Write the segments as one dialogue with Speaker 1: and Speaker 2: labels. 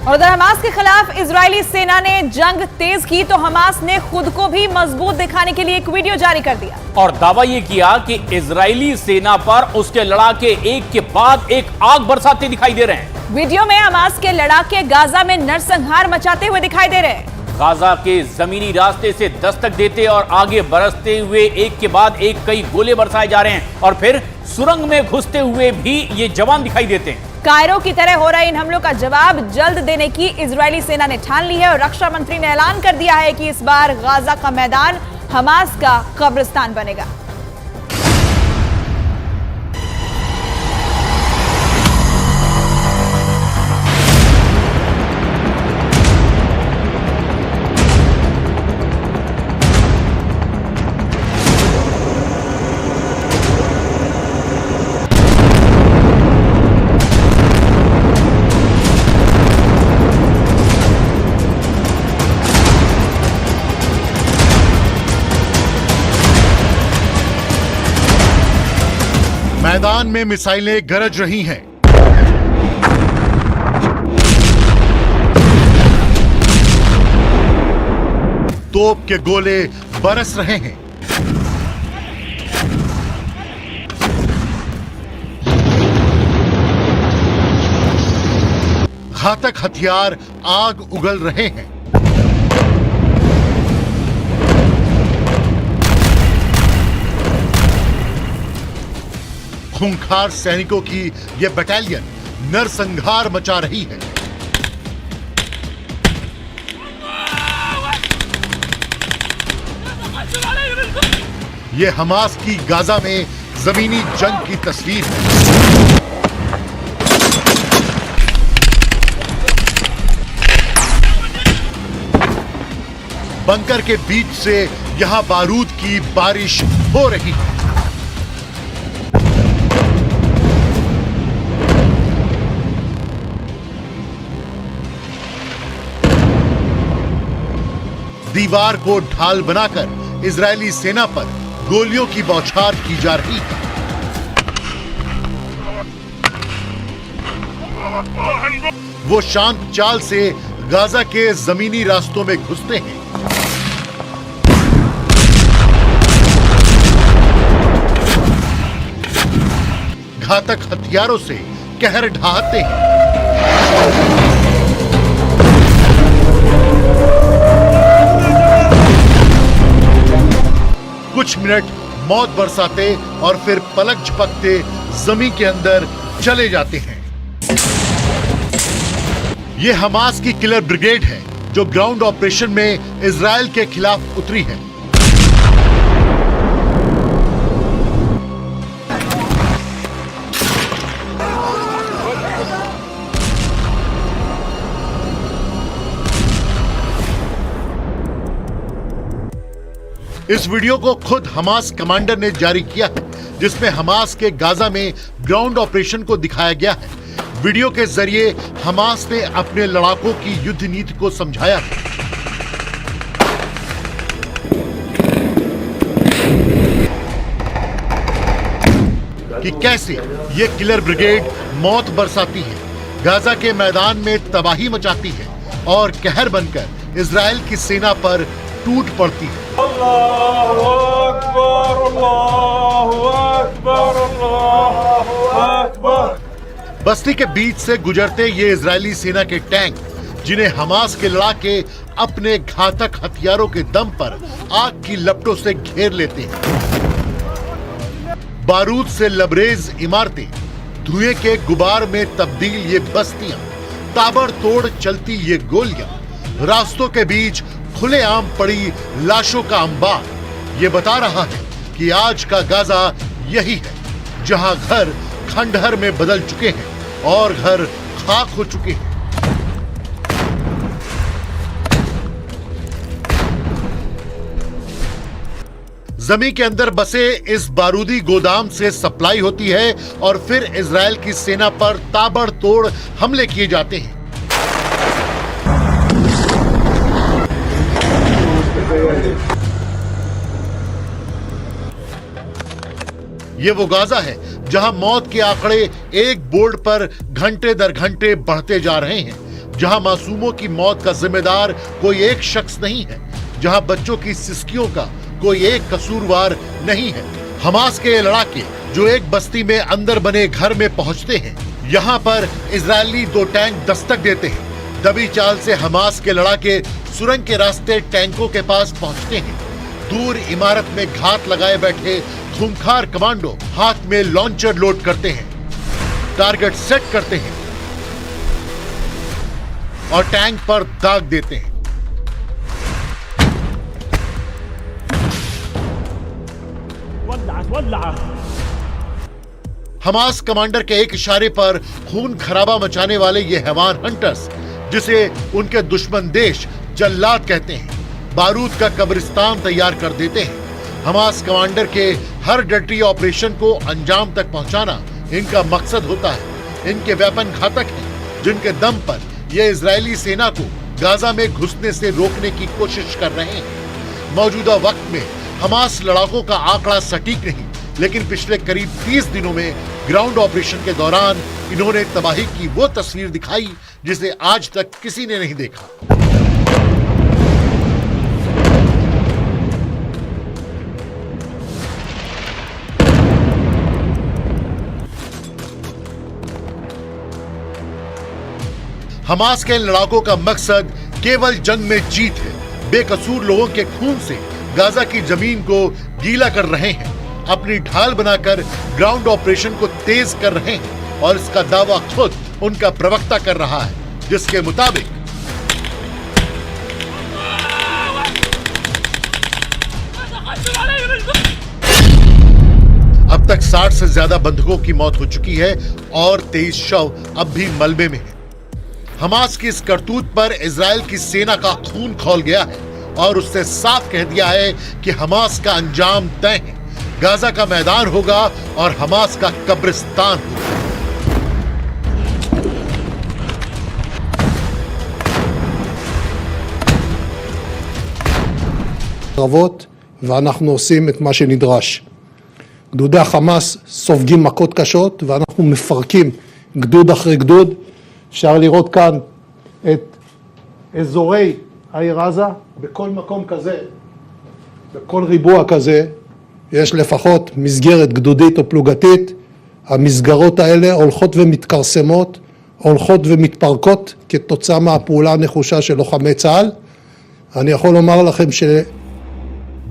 Speaker 1: और उधर हमास के खिलाफ इजरायली सेना ने जंग तेज की तो हमास ने खुद को भी मजबूत दिखाने के लिए एक वीडियो जारी कर दिया
Speaker 2: और दावा यह किया कि इजरायली सेना पर उसके लड़ाके एक के बाद एक आग बरसाते दिखाई दे रहे हैं।
Speaker 1: वीडियो में हमास के लड़ाके गाजा में नरसंहार मचाते हुए दिखाई दे रहे हैं।
Speaker 2: गाजा के जमीनी रास्ते से दस्तक देते और आगे बरसते हुए एक के बाद एक कई गोले बरसाए जा रहे हैं और फिर सुरंग में घुसते हुए भी ये जवान दिखाई देते हैं।
Speaker 1: कायरो की तरह हो रहे इन हमलों का जवाब जल्द देने की इजरायली सेना ने ठान ली है और रक्षा मंत्री ने ऐलान कर दिया है कि इस बार गाजा का मैदान हमास का कब्रिस्तान बनेगा।
Speaker 3: मैदान में मिसाइलें गरज रही हैं। तोप के गोले बरस रहे हैं। घातक हथियार आग उगल रहे हैं। खूंखार सैनिकों की यह बटालियन नरसंहार मचा रही है। यह हमास की गाजा में जमीनी जंग की तस्वीर है। बंकर के बीच से यहां बारूद की बारिश हो रही है। दीवार को ढाल बनाकर इजरायली सेना पर गोलियों की बौछार की जा रही है। वो शांत चाल से गाजा के जमीनी रास्तों में घुसते हैं। घातक हथियारों से कहर ढाते हैं। कुछ मिनट मौत बरसाते और फिर पलक झपकते जमीन के अंदर चले जाते हैं। यह हमास की किलर ब्रिगेड है जो ग्राउंड ऑपरेशन में इजराइल के खिलाफ उतरी है। इस वीडियो को खुद हमास कमांडर ने जारी किया है, जिसमें हमास के गाजा में ग्राउंड ऑपरेशन को दिखाया गया है। वीडियो के जरिए हमास ने अपने लड़ाकों की युद्ध नीति को समझाया है कि कैसे ये किलर ब्रिगेड मौत बरसाती है, गाजा के मैदान में तबाही मचाती है और कहर बनकर इजराइल की सेना पर टूट पड़ती है। अल्लाहु अकबर, अल्लाहु अकबर, अल्लाहु अकबर। बस्ती के बीच से गुजरते ये इजरायली सेना के टैंक, जिन्हें हमास के लड़ाके अपने घातक हथियारों के दम पर आग की लपटों से घेर लेते हैं। बारूद से लबरेज इमारतें, धुएं के गुबार में तब्दील ये बस्तियां, ताबड़तोड़ चलती ये गोलियां, रास्तों के बीच खुलेआम पड़ी लाशों का अंबार, ये बता रहा है कि आज का गाजा यही है, जहां घर खंडहर में बदल चुके हैं और घर खाक हो चुके हैं। जमीन के अंदर बसे इस बारूदी गोदाम से सप्लाई होती है और फिर इजराइल की सेना पर ताबड़तोड़ हमले किए जाते हैं। ये वो गाजा है जहां मौत के आंकड़े एक बोर्ड पर घंटे दर घंटे बढ़ते जा रहे हैं। जहां मासूमों की मौत का जिम्मेदार कोई एक शख्स नहीं है, जहां बच्चों की सिसकियों का कोई एक कसूरवार नहीं है। हमास के लड़ाके जो एक बस्ती में अंदर बने घर में पहुंचते हैं, यहाँ पर इजरायली 2 टैंक दस्तक देते हैं। दबी चाल से हमास के लड़ाके सुरंग के रास्ते टैंकों के पास पहुंचते हैं। दूर इमारत में घात लगाए बैठे खूंखार कमांडो हाथ में लॉन्चर लोड करते हैं, टारगेट सेट करते हैं और टैंक पर दाग देते हैं। हमास कमांडर के एक इशारे पर खून खराबा मचाने वाले ये हैवान हंटर्स, जिसे उनके दुश्मन देश जल्लाद कहते हैं, बारूद का कब्रिस्तान तैयार कर देते हैं। हमास कमांडर के हर डर्टी ऑपरेशन को अंजाम तक पहुंचाना इनका मकसद होता है। इनके वेपन घातक हैं, जिनके दम पर ये इजरायली सेना को गाजा में घुसने से रोकने की कोशिश कर रहे हैं। मौजूदा वक्त में हमास लड़ाकों का आंकड़ा सटीक नहीं, लेकिन पिछले करीब 30 दिनों में ग्राउंड ऑपरेशन के दौरान इन्होंने तबाही की वो तस्वीर दिखाई जिसे आज तक किसी ने नहीं देखा। हमास के लड़ाकों का मकसद केवल जंग में जीत है। बेकसूर लोगों के खून से गाजा की जमीन को गीला कर रहे हैं, अपनी ढाल बनाकर ग्राउंड ऑपरेशन को तेज कर रहे हैं और इसका दावा खुद उनका प्रवक्ता कर रहा है, जिसके मुताबिक अब तक 60 से ज्यादा बंधुकों की मौत हो चुकी है और 23 शव अब भी मलबे में है। हमास की इस करतूत पर इजराइल की सेना का खून खौल गया है और उसने साफ कह दिया है कि हमास का अंजाम तय है। गाजा का मैदान होगा और हमास का कब्रिस्तान होगा।
Speaker 4: קרבות, ואנחנו עושים את מה שנדרש. גדודי החמאס סופגים מכות קשות ואנחנו מפרקים גדוד אחרי גדוד. אפשר לראות כאן את אזורי העיר עזה. בכל מקום כזה, בכל ריבוע כזה, יש לפחות מסגרת גדודית או פלוגתית. המסגרות האלה הולכות ומתכרסמות, הולכות ומתפרקות כתוצאה מהפעולה הנחושה של לוחמי צה"ל. אני יכול לומר לכם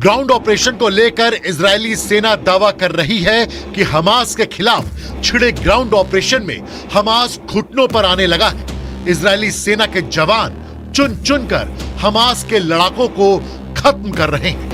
Speaker 3: ग्राउंड ऑपरेशन को लेकर इजरायली सेना दावा कर रही है कि हमास के खिलाफ छिड़े ग्राउंड ऑपरेशन में हमास घुटनों पर आने लगा है। इजरायली सेना के जवान चुन चुन कर हमास के लड़ाकों को खत्म कर रहे हैं।